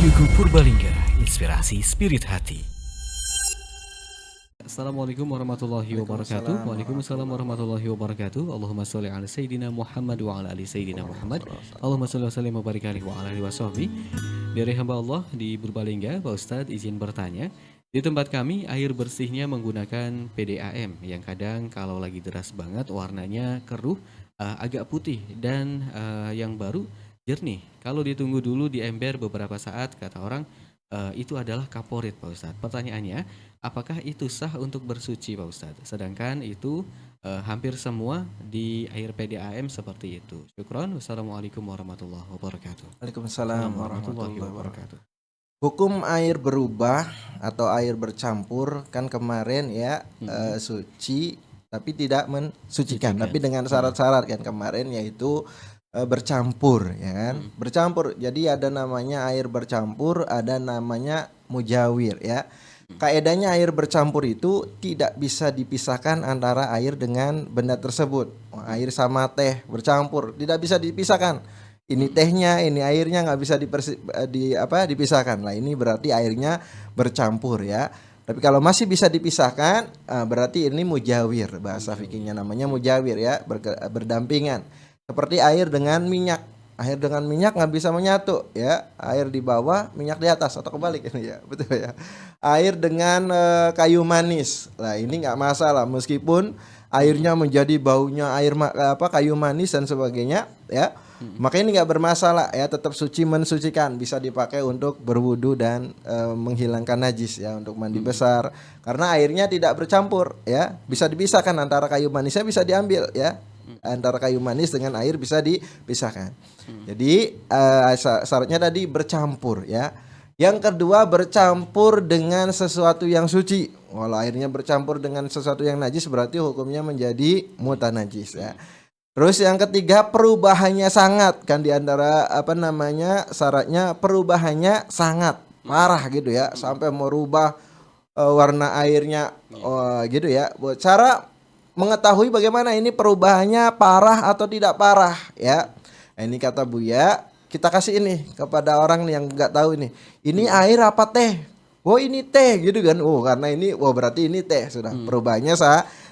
Yugo Purbalingga, inspirasi spirit hati. Assalamualaikum warahmatullahi wabarakatuh. Waalaikumsalam warahmatullahi wabarakatuh. Allahumma sholli ala sayyidina Muhammad wa ala ali sayyidina Muhammad. Allahumma sholli wa sallim wa barik alaihi wa ala alihi washabbi. Dari hamba Allah di Purbalingga, Pak Ustadz izin bertanya. Di tempat kami air bersihnya menggunakan PDAM yang kadang kalau lagi deras banget warnanya keruh, agak putih dan yang baru jernih. Kalau ditunggu dulu di ember beberapa saat kata orang itu adalah kaporit, Pak Ustadz. Pertanyaannya, apakah itu sah untuk bersuci, Pak Ustadz? Sedangkan itu hampir semua di air PDAM seperti itu. Syukron. Wassalamualaikum warahmatullahi wabarakatuh. Waalaikumsalam warahmatullahi wabarakatuh. Hukum air berubah atau air bercampur kan kemarin ya suci tapi tidak mensucikan, tapi dengan syarat-syarat kan kemarin yaitu bercampur ya kan. Bercampur. Jadi ada namanya air bercampur, ada namanya mujawir ya. Kaedahnya air bercampur itu tidak bisa dipisahkan antara air dengan benda tersebut. Air sama teh bercampur tidak bisa dipisahkan. Ini tehnya, ini airnya nggak bisa dipisahkan. Lah ini berarti airnya bercampur ya. Tapi kalau masih bisa dipisahkan, berarti ini mujawir. Bahasa fikihnya namanya mujawir ya, berdampingan. Seperti air dengan minyak. Air dengan minyak nggak bisa menyatu ya. Air di bawah, minyak di atas atau kebalik ini ya, betul ya. Air dengan kayu manis. Lah ini nggak masalah meskipun airnya menjadi baunya kayu manis dan sebagainya ya. Maka ini nggak bermasalah ya, tetap suci mensucikan, bisa dipakai untuk berwudu dan menghilangkan najis ya, untuk mandi besar karena airnya tidak bercampur ya, bisa dipisahkan antara kayu manisnya bisa diambil ya, antara kayu manis dengan air bisa dipisahkan. Jadi syaratnya tadi bercampur ya. Yang kedua bercampur dengan sesuatu yang suci. Kalau airnya bercampur dengan sesuatu yang najis berarti hukumnya menjadi mutanajis ya. Terus yang ketiga perubahannya sangat kan, diantara syaratnya perubahannya sangat parah gitu ya, sampai merubah warna airnya gitu ya. Cara mengetahui bagaimana ini perubahannya parah atau tidak parah ya. Nah, ini kata Buya, kita kasih ini kepada orang yang nggak tahu ini air apa teh. Oh ini teh gitu kan. Oh karena ini berarti ini teh sudah perubahannya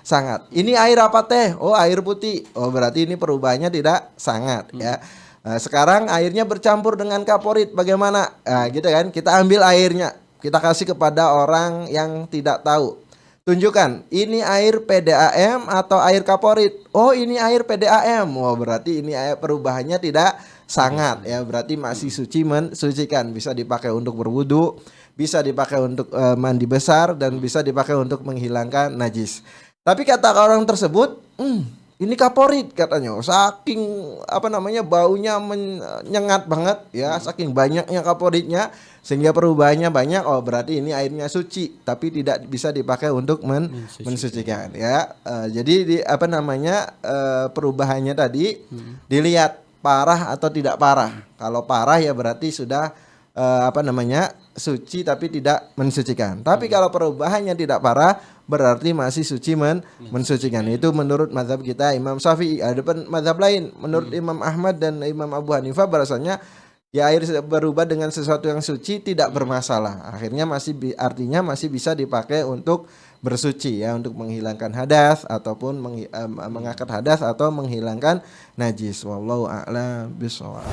sangat. Ini air apa teh? Oh air putih. Oh berarti ini perubahannya tidak sangat ya. Nah, sekarang airnya bercampur dengan kaporit bagaimana? Nah, gitu kan. Kita ambil airnya, kita kasih kepada orang yang tidak tahu. Tunjukkan, ini air PDAM atau air kaporit. Oh ini air PDAM. Oh berarti ini air perubahannya tidak sangat ya. Berarti masih suci mensucikan, bisa dipakai untuk berwudu, bisa dipakai untuk mandi besar, dan bisa dipakai untuk menghilangkan najis. Tapi kata orang tersebut, ini kaporit katanya. Saking baunya menyengat banget ya, saking banyaknya kaporitnya sehingga perubahannya banyak. Oh berarti ini airnya suci tapi tidak bisa dipakai untuk mensucikan ya. Jadi perubahannya tadi dilihat parah atau tidak parah. Kalau parah ya berarti sudah suci tapi tidak mensucikan. Tapi kalau perubahannya tidak parah berarti masih suci mensucikan. Itu menurut mazhab kita Imam Syafi'i. Ada mazhab lain menurut Imam Ahmad dan Imam Abu Hanifah, bahasanya ya air berubah dengan sesuatu yang suci tidak bermasalah. Akhirnya artinya masih bisa dipakai untuk bersuci ya, untuk menghilangkan hadas ataupun mengangkat hadas atau menghilangkan najis. Wallahu a'lam bishawab.